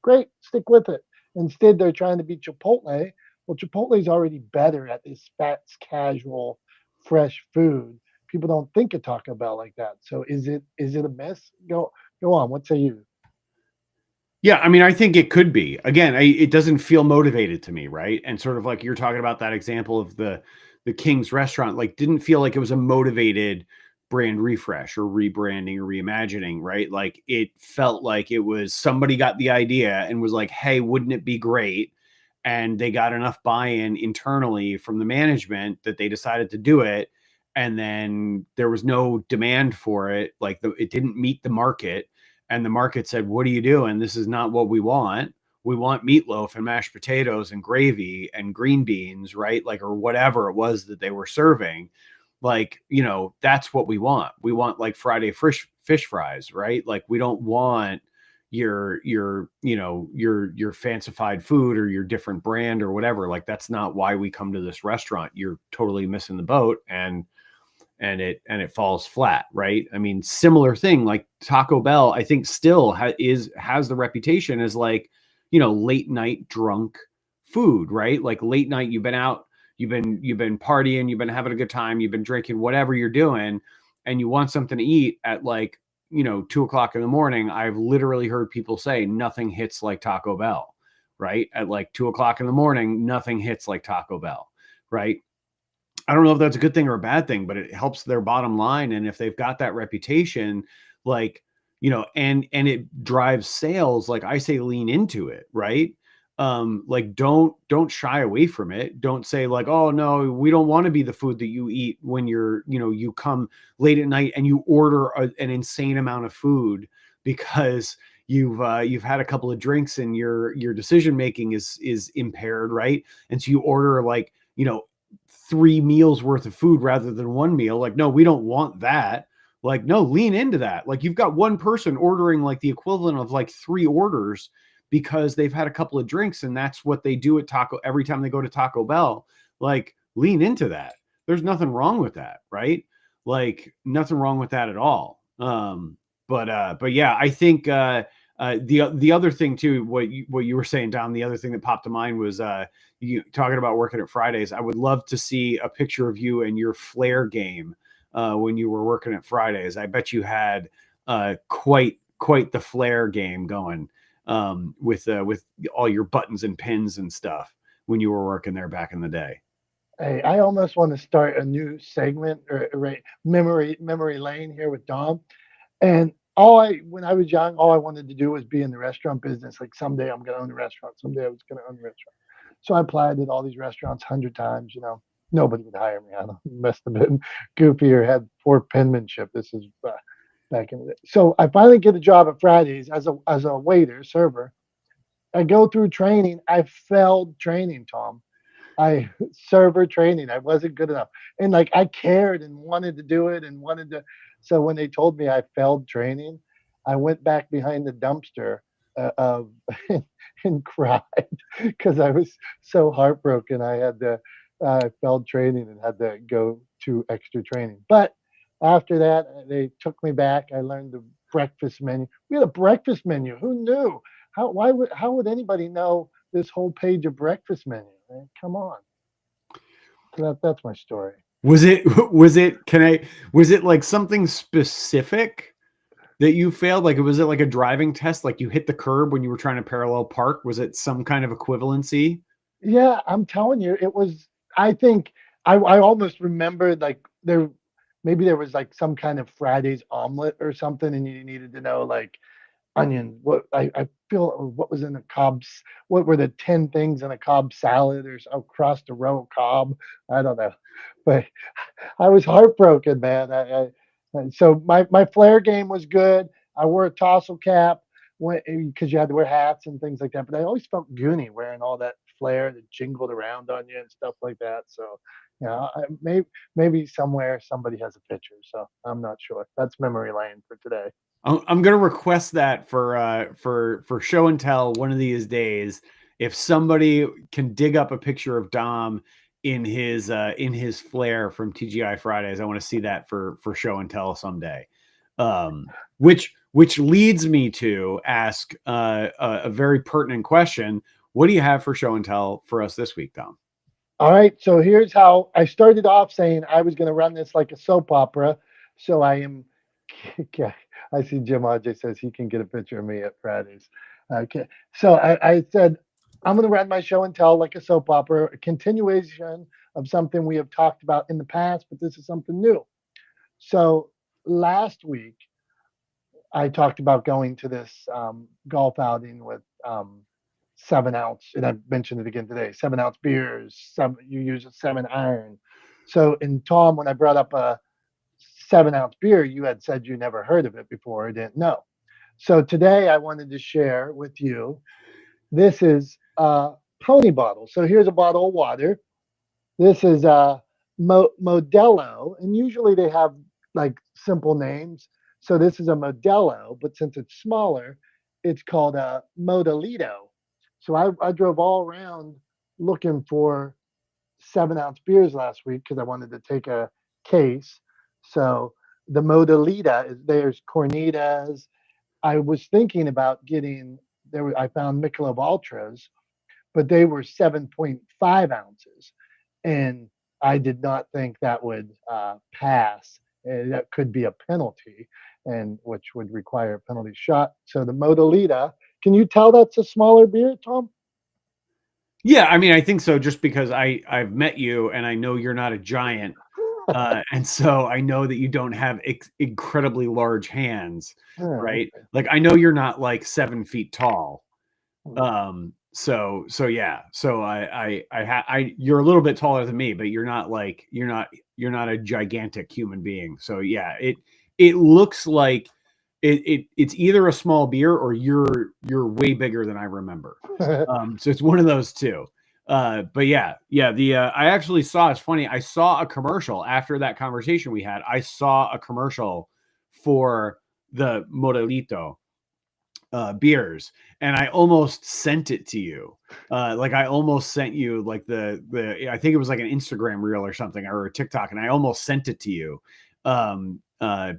Great, stick with it. Instead, they're trying to be Chipotle. Well, Chipotle's already better at this fast, casual, fresh food. People don't think of Taco Bell like that. So is it a miss? Go on. What say you? Yeah, I mean, I think it could be. Again, it doesn't feel motivated to me, right? And sort of like you're talking about that example of the King's restaurant, like didn't feel like it was a motivated brand refresh or rebranding or reimagining, right? Like it felt like it was somebody got the idea and was like, "Hey, wouldn't it be great?" And they got enough buy-in internally from the management that they decided to do it. And then there was no demand for it. Like it didn't meet the market. And the market said, "What are you doing? This is not what we want. We want meatloaf and mashed potatoes and gravy and green beans," right? Like, or whatever it was that they were serving. Like, that's what we want. We want like Friday fish fries, right? Like, we don't want your fancified food or your different brand or whatever. Like, that's not why we come to this restaurant. You're totally missing the boat. And it falls flat, right? I mean, similar thing, like Taco Bell, I think still has the reputation as like, late night drunk food, right? Like late night, you've been out, you've been partying, you've been having a good time, you've been drinking, whatever you're doing, and you want something to eat at like, 2:00 in the morning. I've literally heard people say nothing hits like Taco Bell, right? At like 2:00 in the morning, nothing hits like Taco Bell, right? I don't know if that's a good thing or a bad thing, but it helps their bottom line. And if they've got that reputation, like, and it drives sales, like I say, lean into it, right? Like don't shy away from it. Don't say like, "Oh no, we don't want to be the food that you eat when you come late at night and you order an insane amount of food because you've had a couple of drinks and your decision making is impaired, right? And so you order like, 3 meals worth of food rather than one meal." Like, no, we don't want that. Like, no, lean into that. Like, you've got one person ordering like the equivalent of like 3 orders because they've had a couple of drinks and that's what they do at every time they go to Taco Bell. Like, lean into that. There's nothing wrong with that, right? Like, nothing wrong with that at all. But yeah, I think the other thing too, what you were saying, Dom, the other thing that popped to mind was you talking about working at Fridays. I would love to see a picture of you and your flair game when you were working at Fridays. I bet you had quite the flair game going with all your buttons and pins and stuff when you were working there back in the day. Hey, I almost want to start a new segment or memory lane here with Dom. And when I was young, all I wanted to do was be in the restaurant business. Like someday I'm going to own a restaurant. Someday I was going to own a restaurant. So I applied at all these restaurants 100 times. Nobody would hire me. I don't must have been goofy or had poor penmanship. This is back in the day. So I finally get a job at Fridays as a waiter, server. I go through training. I failed training, Tom. I server training. I wasn't good enough. And like I cared and wanted to do it and wanted to. So when they told me I failed training, I went back behind the dumpster and cried because I was so heartbroken. I failed training and had to go to extra training. But after that, they took me back. I learned the breakfast menu. We had a breakfast menu. Who knew? How would anybody know this whole page of breakfast menu? Man, come on. So that's my story. Was it like something specific that you failed? Like, was it like a driving test? Like you hit the curb when you were trying to parallel park? Was it some kind of equivalency? Yeah, I'm telling you, it was. I think I almost remembered like maybe there was like some kind of Friday's omelet or something, and you needed to know like onion. What I feel what was in a what were the 10 things in a Cobb salad or across the row of Cobb? I don't know, but I was heartbroken, man. So my flair game was good. I wore a tassel cap because you had to wear hats and things like that. But I always felt goony wearing all that flare that jingled around on you and stuff like that. So, yeah, maybe somewhere somebody has a picture. So I'm not sure. That's memory lane for today. I'm gonna request that for show and tell one of these days. If somebody can dig up a picture of Dom in his flare from TGI Fridays, I want to see that for show and tell someday. Which leads me to ask a very pertinent question. What do you have for show and tell for us this week, Dom? All right. So here's how I started off saying I was going to run this like a soap opera. So I am. I see Jim Ajay says he can get a picture of me at Fridays. Okay. So I said I'm going to run my show and tell like a soap opera, a continuation of something we have talked about in the past, but this is something new. So last week I talked about going to this golf outing with 7-ounce, and I mentioned it again today. 7-ounce beers. You use a 7-iron. So, and Tom, when I brought up a 7-ounce beer, you had said you never heard of it before or didn't know. So today I wanted to share with you. This is a pony bottle. So here's a bottle of water. This is a Modelo, and usually they have like simple names. So this is a Modelo, but since it's smaller, it's called a Modelito. So I drove all around looking for 7-ounce beers last week because I wanted to take a case. So the Modelita there's Cornitas. I was thinking about getting I found Michelob Ultras, but they were 7.5 ounces, and I did not think that would pass. And that could be a penalty, and which would require a penalty shot. So the Modelita, can you tell that's a smaller beer, Tom? Yeah, I mean, I think so. Just because I've met you and I know you're not a giant, and so I know that you don't have incredibly large hands, right? Like I know you're not like 7 feet tall. So yeah. So you're a little bit taller than me, but you're not a gigantic human being. So yeah, it looks like it's either a small beer or you're way bigger than I remember. So it's one of those two. But yeah. I actually saw, it's funny. I saw a commercial after that conversation we had. I saw a commercial for the Modelito beers, and I almost sent it to you. Like I almost sent you like the I think it was like an Instagram reel or something or a TikTok, and I almost sent it to you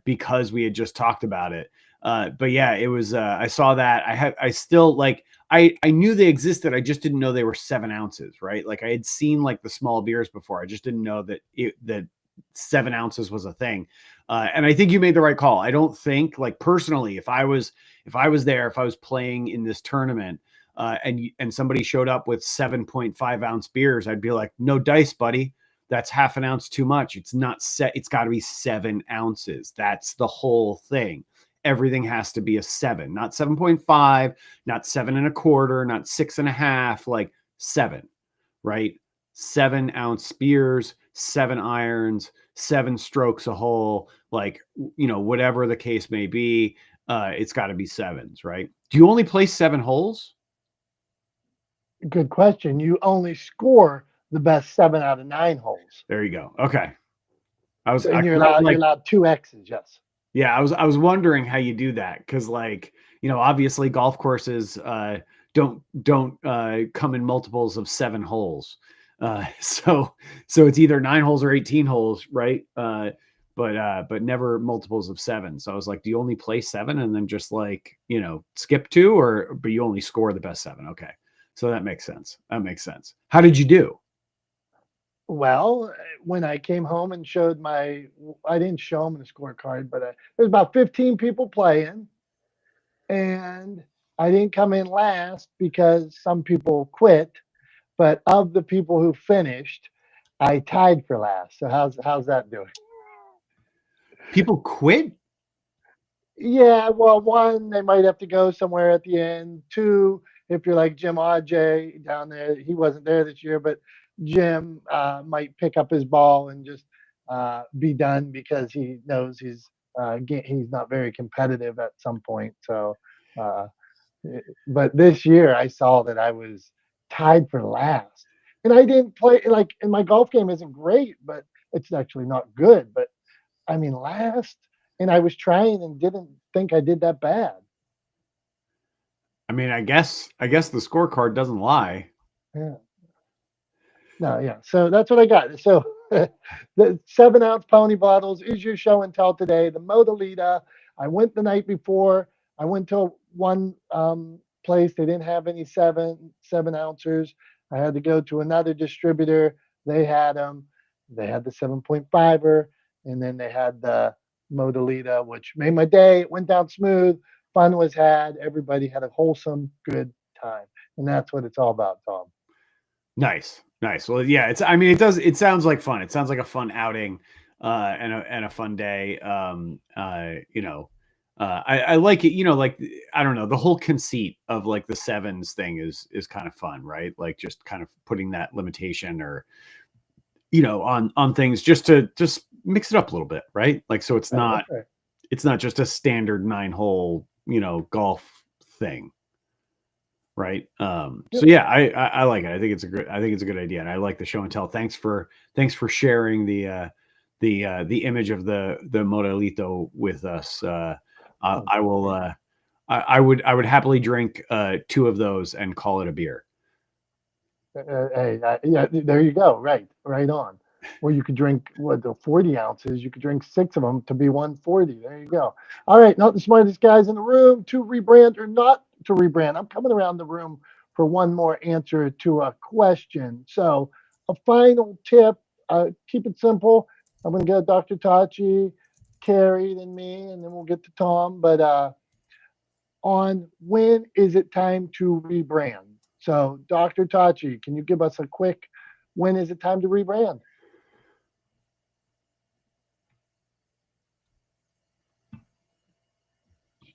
because we had just talked about it. But yeah, it was. I saw that. I still like. I knew they existed. I just didn't know they were 7 ounces, right? Like I had seen like the small beers before. I just didn't know that 7 ounces was a thing. And I think you made the right call. I don't think, like personally, if I was playing in this tournament and somebody showed up with 7.5 ounce beers, I'd be like, no dice, buddy. That's half an ounce too much. It's not set. It's got to be 7 ounces. That's the whole thing. Everything has to be a 7, not 7.5, not 7 1/4, not 6 1/2, like 7, right? 7 ounce beers, 7 irons, 7 strokes a hole, like, whatever the case may be, it's got to be 7s, right? Do you only play 7 holes? Good question. You only score the best 7 out of 9 holes. There you go. Okay. And you're allowed 2 X's, yes. Yeah, I was wondering how you do that because, like, obviously golf courses don't come in multiples of 7 holes, so it's either 9 holes or 18 holes, right? But never multiples of 7. So I was like, do you only play 7 and then just like skip 2, but you only score the best 7? Okay, so that makes sense. How did you do? Well, when I came home and showed I didn't show them the scorecard, but there's about 15 people playing, and I didn't come in last because some people quit. But of the people who finished, I tied for last. So how's that doing? People quit? Yeah, well, 1, they might have to go somewhere at the end. 2, if you're like Jim Ajay down there, he wasn't there this year, but Jim might pick up his ball and just be done because he knows he's not very competitive at some point. So, but this year I saw that I was tied for last. And I didn't play like, and my golf game isn't great, but it's actually not good. But I mean, last, and I was trying and didn't think I did that bad. I mean, I guess the scorecard doesn't lie. Yeah. No, yeah. So that's what I got. So the 7-ounce pony bottles is your show and tell today. The Modalita. I went the night before. I went to one place. They didn't have any 7 ounces. I had to go to another distributor. They had them. They had the 7.5er, and then they had the Modalita, which made my day. It went down smooth. Fun was had. Everybody had a wholesome, good time, and that's what it's all about, Tom. Nice. Well, yeah, I mean, it sounds like fun. It sounds like a fun outing, and a fun day. I like it, like, I don't know, the whole conceit of like the sevens thing is kind of fun, right? Like just kind of putting that limitation or, on things just to mix it up a little bit, right? Like, so it's not just a standard 9-hole, golf thing. Right. So yeah, I like it. I think it's a good idea. And I like the show and tell. Thanks for sharing the image of the Modalito with us. I will, I would happily drink 2 of those and call it a beer. Yeah, there you go. Right on. Or you could drink the 40 ounces. You could drink 6 of them to be 140. There you go. All right, not the smartest guys in the room. To rebrand or not to rebrand. I'm coming around the room for one more answer to a question. So a final tip. Keep it simple. I'm going to get Dr. Tachi, Carrie, then me, and then we'll get to Tom. But on when is it time to rebrand? So, Dr. Tachi, can you give us a quick, when is it time to rebrand?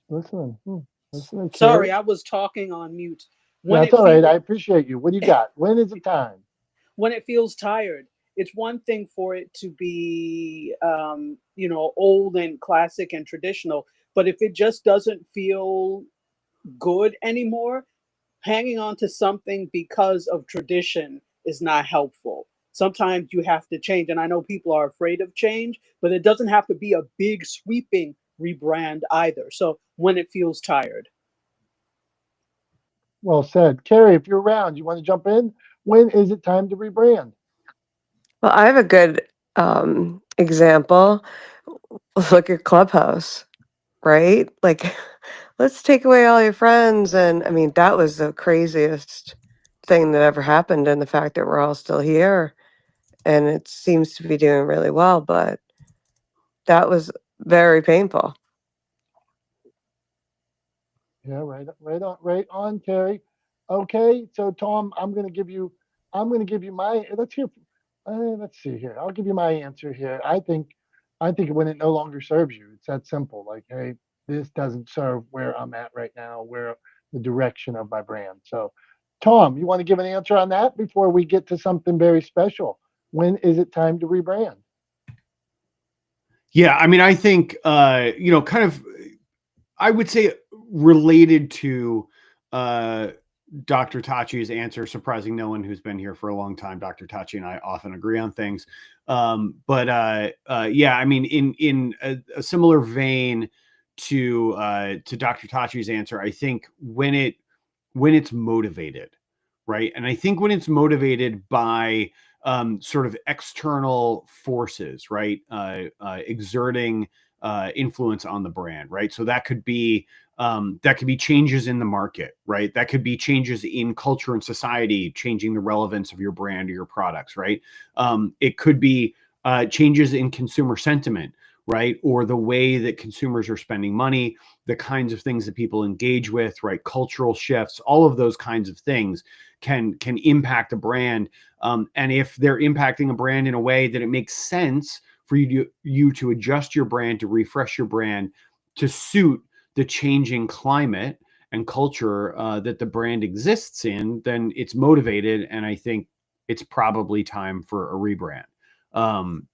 Listening. Sorry, I was talking on mute. That's all right. I appreciate you. What do you got? When is it time? When it feels tired. It's one thing for it to be, old and classic and traditional, but if it just doesn't feel good anymore, hanging on to something because of tradition is not helpful. Sometimes you have to change. And I know people are afraid of change, but it doesn't have to be a big sweeping rebrand either. So when it feels tired. Well said. Carrie, if you're around, you want to jump in? When is it time to rebrand? Well, I have a good example. Look at Clubhouse, right? Like, let's take away all your friends. And I mean, that was the craziest thing that ever happened. And the fact that we're all still here and it seems to be doing really well, but that was very painful. Yeah, right on, Carrie. Okay, so Tom, I'm gonna give you my. Let's see here. I'll give you my answer here. I think when it no longer serves you, it's that simple. Like, hey, this doesn't serve where I'm at right now, where the direction of my brand. So, Tom, you want to give an answer on that before we get to something very special? When is it time to rebrand? Yeah, I mean, I think kind of, I would say related to Dr. Tachi's answer, surprising no one who's been here for a long time. Dr. Tachi and I often agree on things. But yeah, I mean, in a similar vein to Dr. Tachi's answer, I think when it's motivated, right? And I think when it's motivated by sort of external forces, right? Exerting influence on the brand, right? So that could be changes in the market, right? That could be changes in culture and society, changing the relevance of your brand or your products, right? It could be changes in consumer sentiment, right? Or the way that consumers are spending money, the kinds of things that people engage with, right? Cultural shifts, all of those kinds of things can impact a brand. And if they're impacting a brand in a way that it makes sense for you to adjust your brand, to refresh your brand, to suit the changing climate and culture that the brand exists in, then it's motivated. And I think it's probably time for a rebrand.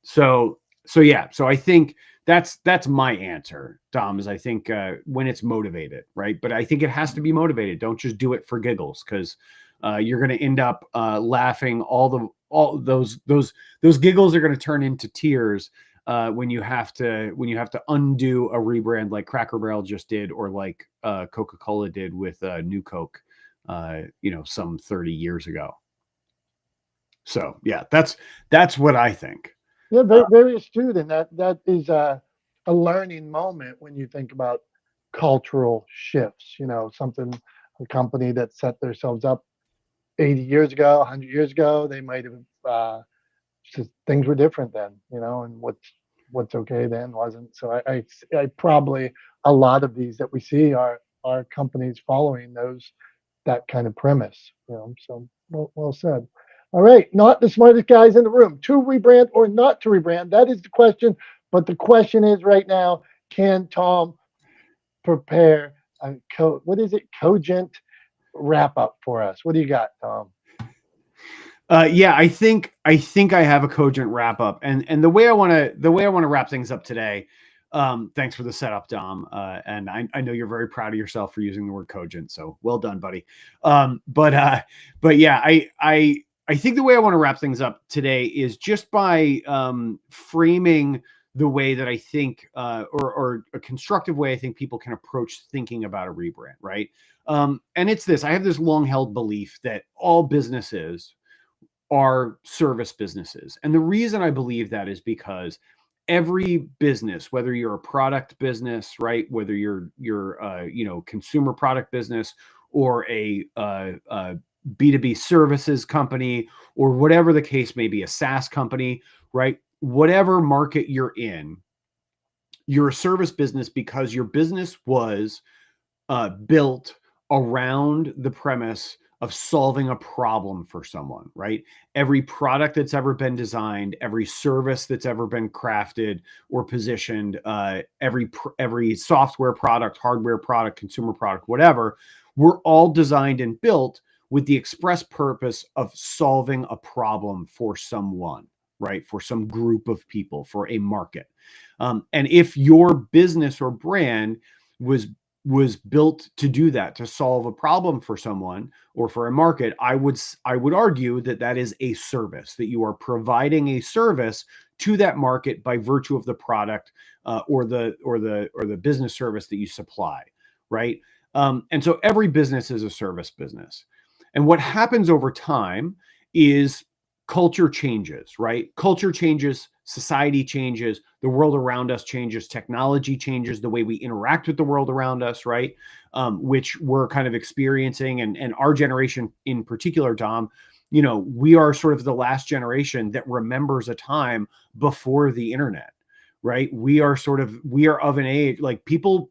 So yeah, so I think that's my answer, Dom, is I think when it's motivated, right? But I think it has to be motivated. Don't just do it for giggles, because You're going to end up laughing. All those giggles are going to turn into tears when you have to undo a rebrand like Cracker Barrel just did, or like Coca-Cola did with New Coke, some 30 years ago. So yeah, that's what I think. Yeah, very, very astute, and that is a learning moment when you think about cultural shifts. A company that set themselves up 80 years ago, 100 years ago, they might have just things were different then, and what's okay then wasn't. So I probably a lot of these that we see are companies following that kind of premise. So well said. All right, not the smartest guys in the room. To rebrand or not to rebrand? That is the question. But the question is right now: can Tom prepare a cogent wrap up for us? What do you got, Tom? Yeah, I think I have a cogent wrap up, and the way I want to wrap things up today. Thanks for the setup, Dom. And I know you're very proud of yourself for using the word cogent, so well done, buddy. But yeah, I think the way I want to wrap things up today is just by framing the way that I think, or a constructive way I think people can approach thinking about a rebrand, right? And it's this: I have this long-held belief that all businesses are service businesses. And the reason I believe that is because every business, whether you're a product business, right, whether you're consumer product business, or a B2B services company, or whatever the case may be, a SaaS company, right, whatever market you're in, you're a service business because your business was built around the premise of solving a problem for someone, right? Every product that's ever been designed, every service that's ever been crafted or positioned, every software product, hardware product, consumer product, whatever, were all designed and built with the express purpose of solving a problem for someone, right? For some group of people, for a market. And if your business or brand was built to do that, to solve a problem for someone or for a market, I would argue that is a service, that you are providing a service to that market by virtue of the product or the business service that you supply, right? And so every business is a service business. And what happens over time is culture changes, right? Culture changes, society changes, the world around us changes, technology changes, the way we interact with the world around us, right? Which we're kind of experiencing, and our generation in particular, Dom, we are sort of the last generation that remembers a time before the internet, right? We are of an age, like people,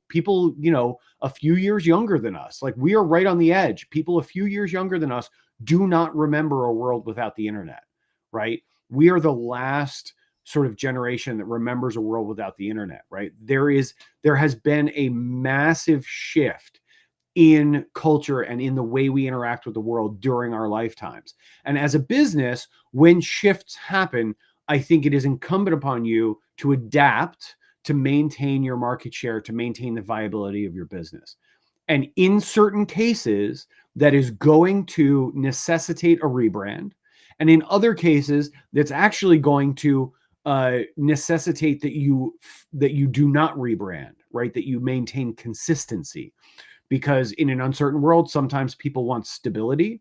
a few years younger than us, like we are right on the edge. People a few years younger than us do not remember a world without the internet, right? We are the last sort of generation that remembers a world without the internet, right? There has been a massive shift in culture and in the way we interact with the world during our lifetimes. And as a business, when shifts happen, I think it is incumbent upon you to adapt, to maintain your market share, to maintain the viability of your business. And in certain cases, that is going to necessitate a rebrand. And in other cases, that's actually going to necessitate that you do not rebrand, right? That you maintain consistency. Because in an uncertain world, sometimes people want stability,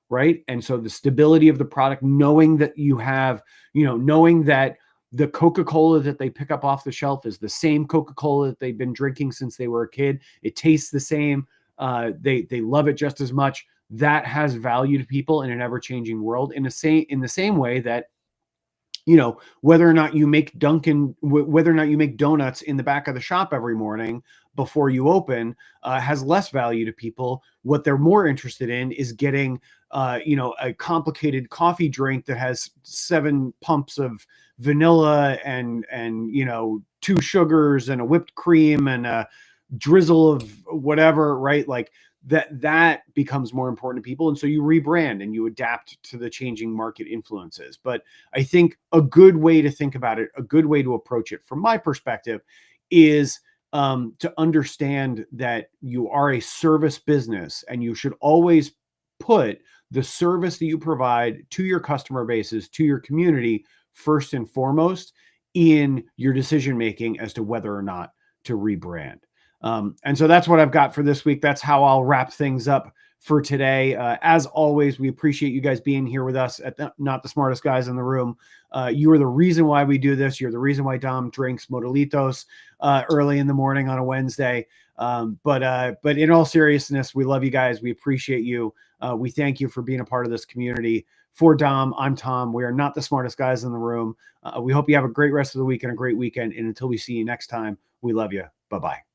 right? And so the stability of the product, knowing that you have, knowing that the Coca-Cola that they pick up off the shelf is the same Coca-Cola that they've been drinking since they were a kid. It tastes the same. They love it just as much. That has value to people in an ever-changing world. In the same way that, whether or not you make Dunkin, whether or not you make donuts in the back of the shop every morning before you open, has less value to people. What they're more interested in is getting, a complicated coffee drink that has 7 pumps of vanilla and 2 sugars and a whipped cream and a drizzle of whatever, right? Like that becomes more important to people. And so you rebrand and you adapt to the changing market influences. But I think a good way to think about it, a good way to approach it from my perspective is to understand that you are a service business and you should always put the service that you provide to your customer bases, to your community, first and foremost in your decision making as to whether or not to rebrand. And so that's what I've got for this week. That's how I'll wrap things up for today. As always, we appreciate you guys being here with us at Not the Smartest Guys in the Room. You are the reason why we do this. You're the reason why Dom drinks Modelitos early in the morning on a Wednesday. But in all seriousness, we love you guys. We appreciate you. We thank you for being a part of this community. For Dom, I'm Tom. We are not the smartest guys in the room. We hope you have a great rest of the week and a great weekend. And until we see you next time, we love you. Bye-bye.